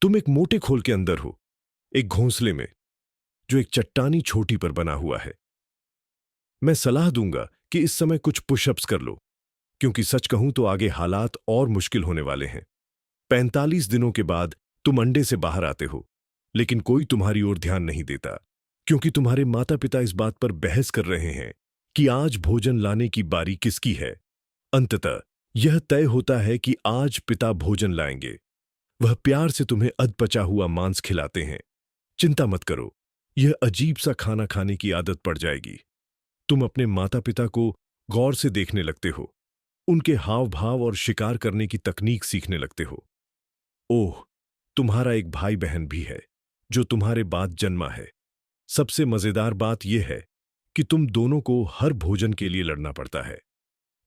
तुम एक मोटे खोल के अंदर हो, एक घोंसले में, जो एक चट्टानी छोटी पर बना हुआ है। मैं सलाह दूंगा कि इस समय कुछ पुशअप्स कर लो, क्योंकि सच कहूं तो आगे हालात और मुश्किल होने वाले हैं। 45 दिनों के बाद तुम अंडे से बाहर आते हो, लेकिन कोई तुम्हारी ओर ध्यान नहीं देता, क्योंकि तुम्हारे माता पिता इस बात पर बहस कर रहे हैं कि आज भोजन लाने की बारी किसकी है। अंततः यह तय होता है कि आज पिता भोजन लाएंगे। वह प्यार से तुम्हें अधपचा हुआ मांस खिलाते हैं। चिंता मत करो, यह अजीब सा खाना खाने की आदत पड़ जाएगी। तुम अपने माता पिता को गौर से देखने लगते हो, उनके हाव भाव और शिकार करने की तकनीक सीखने लगते हो। ओह, तुम्हारा एक भाई बहन भी है, जो तुम्हारे बाद जन्मा है। सबसे मजेदार बात यह है कि तुम दोनों को हर भोजन के लिए लड़ना पड़ता है।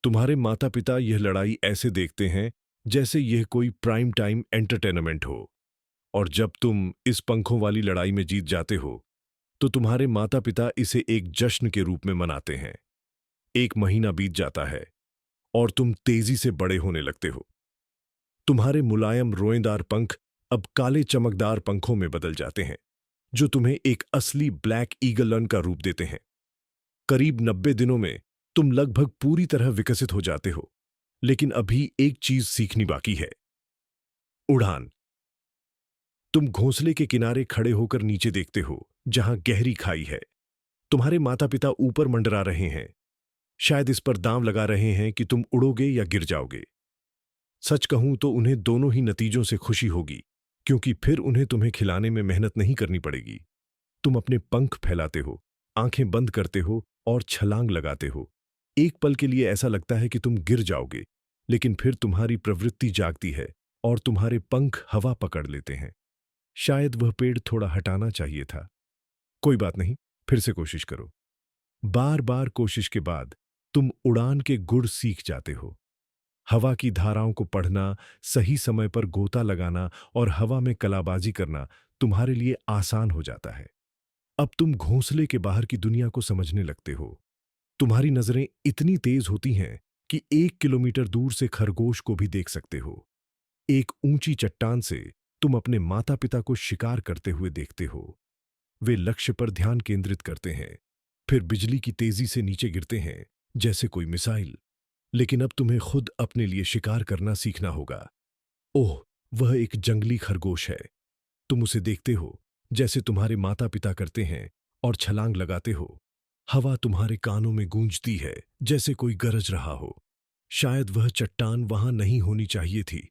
तुम्हारे माता पिता यह लड़ाई ऐसे देखते हैं जैसे यह कोई प्राइम टाइम एंटरटेनमेंट हो, और जब तुम इस पंखों वाली लड़ाई में जीत जाते हो, तो तुम्हारे माता पिता इसे एक जश्न के रूप में मनाते हैं। एक महीना बीत जाता है और तुम तेजी से बड़े होने लगते हो। तुम्हारे मुलायम रोएंदार पंख अब काले चमकदार पंखों में बदल जाते हैं, जो तुम्हें एक असली ब्लैक ईगल का रूप देते हैं। करीब 90 दिनों में तुम लगभग पूरी तरह विकसित हो जाते हो, लेकिन अभी एक चीज सीखनी बाकी है, उड़ान। तुम घोंसले के किनारे खड़े होकर नीचे देखते हो, जहां गहरी खाई है। तुम्हारे माता पिता ऊपर मंडरा रहे हैं, शायद इस पर दांव लगा रहे हैं कि तुम उड़ोगे या गिर जाओगे। सच कहूं तो उन्हें दोनों ही नतीजों से खुशी होगी, क्योंकि फिर उन्हें तुम्हें खिलाने में मेहनत नहीं करनी पड़ेगी। तुम अपने पंख फैलाते हो, आंखें बंद करते हो और छलांग लगाते हो। एक पल के लिए ऐसा लगता है कि तुम गिर जाओगे, लेकिन फिर तुम्हारी प्रवृत्ति जागती है और तुम्हारे पंख हवा पकड़ लेते हैं। शायद वह पेड़ थोड़ा हटाना चाहिए था। कोई बात नहीं, फिर से कोशिश करो। बार बार कोशिश के बाद तुम उड़ान के गुर सीख जाते हो। हवा की धाराओं को पढ़ना, सही समय पर गोता लगाना और हवा में कलाबाजी करना तुम्हारे लिए आसान हो जाता है। अब तुम घोंसले के बाहर की दुनिया को समझने लगते हो। तुम्हारी नजरें इतनी तेज होती हैं कि 1 किलोमीटर दूर से खरगोश को भी देख सकते हो। एक ऊंची चट्टान से तुम अपने माता पिता को शिकार करते हुए देखते हो। वे लक्ष्य पर ध्यान केंद्रित करते हैं, फिर बिजली की तेजी से नीचे गिरते हैं, जैसे कोई मिसाइल। लेकिन अब तुम्हें खुद अपने लिए शिकार करना सीखना होगा। ओह, वह एक जंगली खरगोश है। तुम उसे देखते हो जैसे तुम्हारे माता पिता करते हैं और छलांग लगाते हो। हवा तुम्हारे कानों में गूंजती है जैसे कोई गरज रहा हो। शायद वह चट्टान वहां नहीं होनी चाहिए थी।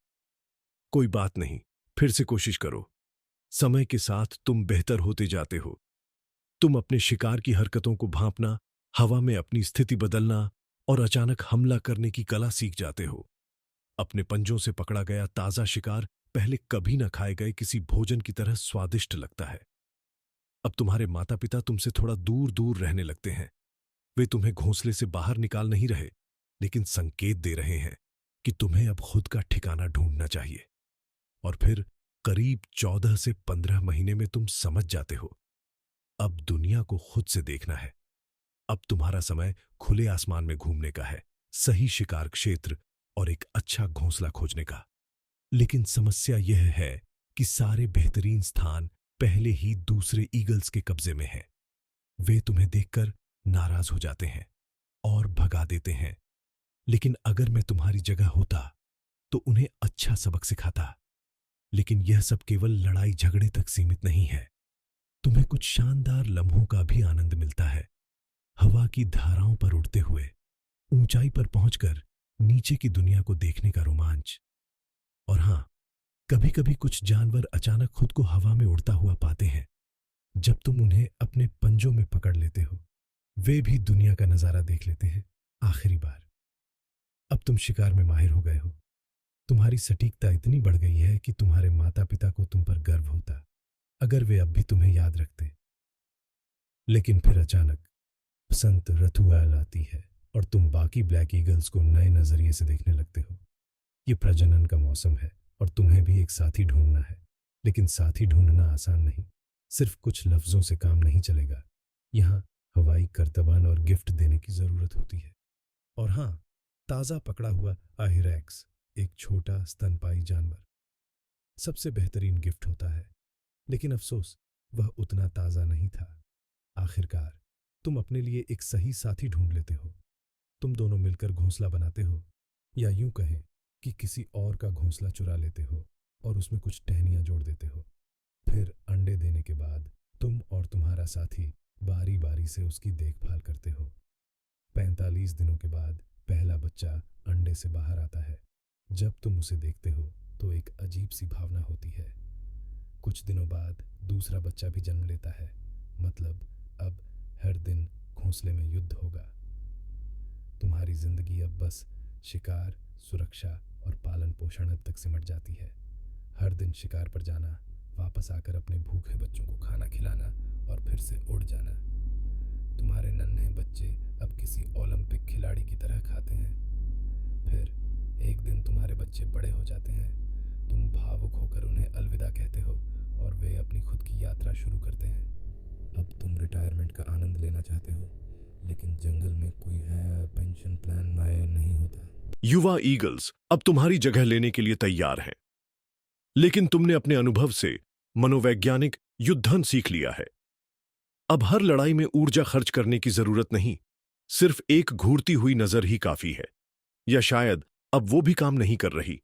कोई बात नहीं, फिर से कोशिश करो। समय के साथ तुम बेहतर होते जाते हो। तुम अपने शिकार की हरकतों को भांपना, हवा में अपनी स्थिति बदलना और अचानक हमला करने की कला सीख जाते हो। अपने पंजों से पकड़ा गया ताजा शिकार पहले कभी न खाए गए किसी भोजन की तरह स्वादिष्ट लगता है। अब तुम्हारे माता पिता तुमसे थोड़ा दूर दूर रहने लगते हैं। वे तुम्हें घोंसले से बाहर निकाल नहीं रहे, लेकिन संकेत दे रहे हैं कि तुम्हें अब खुद का ठिकाना ढूंढना चाहिए। और फिर करीब 14 से 15 महीने में तुम समझ जाते हो, अब दुनिया को खुद से देखना है। अब तुम्हारा समय खुले आसमान में घूमने का है, सही शिकार क्षेत्र और एक अच्छा घोंसला खोजने का। लेकिन समस्या यह है कि सारे बेहतरीन स्थान पहले ही दूसरे ईगल्स के कब्जे में हैं। वे तुम्हें देखकर नाराज हो जाते हैं और भगा देते हैं। लेकिन अगर मैं तुम्हारी जगह होता तो उन्हें अच्छा सबक सिखाता। लेकिन यह सब केवल लड़ाई झगड़े तक सीमित नहीं है। तुम्हें कुछ शानदार लम्हों का भी आनंद मिलता है। हवा की धाराओं पर उड़ते हुए, ऊंचाई पर पहुंचकर नीचे की दुनिया को देखने का रोमांच। और हां, कभी कभी कुछ जानवर अचानक खुद को हवा में उड़ता हुआ पाते हैं। जब तुम उन्हें अपने पंजों में पकड़ लेते हो, वे भी दुनिया का नजारा देख लेते हैं आखिरी बार। अब तुम शिकार में माहिर हो गए हो। तुम्हारी सटीकता इतनी बढ़ गई है कि तुम्हारे माता पिता को तुम पर गर्व होता, अगर वे अब भी तुम्हें याद रखते। लेकिन फिर अचानक बसंत ऋतु आती है और तुम बाकी ब्लैक ईगल्स को नए नजरिए से देखने लगते हो। ये प्रजनन का मौसम है और तुम्हें भी एक साथी ढूंढना है। लेकिन साथी ढूंढना आसान नहीं। सिर्फ कुछ लफ्जों से काम नहीं चलेगा। यहाँ हवाई करतबान और गिफ्ट देने की जरूरत होती है। और हाँ, ताजा पकड़ा हुआ आहिरैक्स, एक छोटा स्तनपाई जानवर। सबसे बेहतरीन गिफ्ट होता है, लेकिन अफसोस वह उतना ताज़ा नहीं था। आखिरकार तुम अपने लिए एक सही साथी ढूंढ लेते हो। तुम दोनों मिलकर घोंसला बनाते हो, या यूं कहें कि किसी और का घोंसला चुरा लेते हो और उसमें कुछ टहनियां जोड़ देते हो। फिर अंडे देने के बाद तुम और तुम्हारा साथी बारी बारी से उसकी देखभाल करते हो। 45 दिनों के बाद पहला बच्चा अंडे से बाहर आता है। जब तुम उसे देखते हो तो एक अजीब सी भावना होती है। कुछ दिनों बाद दूसरा बच्चा भी जन्म लेता है। मतलब अब हर दिन घोंसले में युद्ध होगा। तुम्हारी जिंदगी अब बस शिकार, सुरक्षा और पालन पोषण तक सिमट जाती है। हर दिन शिकार पर जाना, वापस आकर अपने भूखे बच्चों को खाना खिलाना और फिर से उड़ जाना। तुम्हारे नन्हे बच्चे अब किसी ओलंपिक खिलाड़ी की तरह खाते हैं। फिर एक दिन तुम्हारे बच्चे बड़े हो जाते हैं। तुम भावुक होकर उन्हें अलविदा कहते हो और वे अपनी खुद की यात्रा शुरू करते हैं। अब तुम रिटायरमेंट का आनंद लेना चाहते हो, लेकिन जंगल में कोई है पेंशन प्लान नहीं होता। युवा ईगल्स अब तुम्हारी जगह लेने के लिए तैयार हैं, लेकिन तुमने अपने अनुभव से मनोवैज्ञानिक युद्धन सीख लिया है। अब हर लड़ाई में ऊर्जा खर्च करने की जरूरत नहीं, सिर्फ एक घूरती हुई नजर ही काफी है। या शायद अब वो भी काम नहीं कर रही।